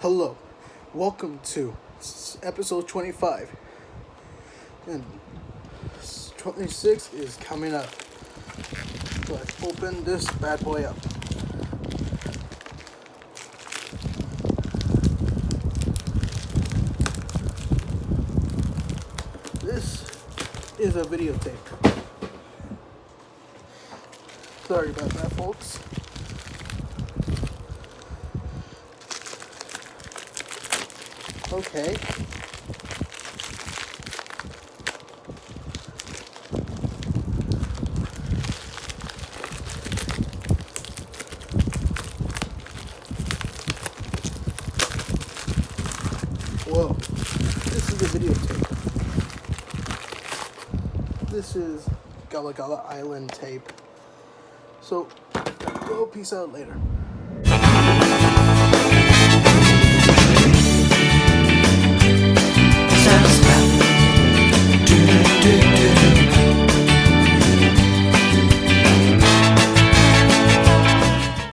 Hello, welcome to episode 25, and 26 is coming up. So let's open this bad boy up. This is a videotape. Sorry about that, folks. Okay. Whoa. This is a videotape. This is Gullah Island tape. So, we'll peace out later.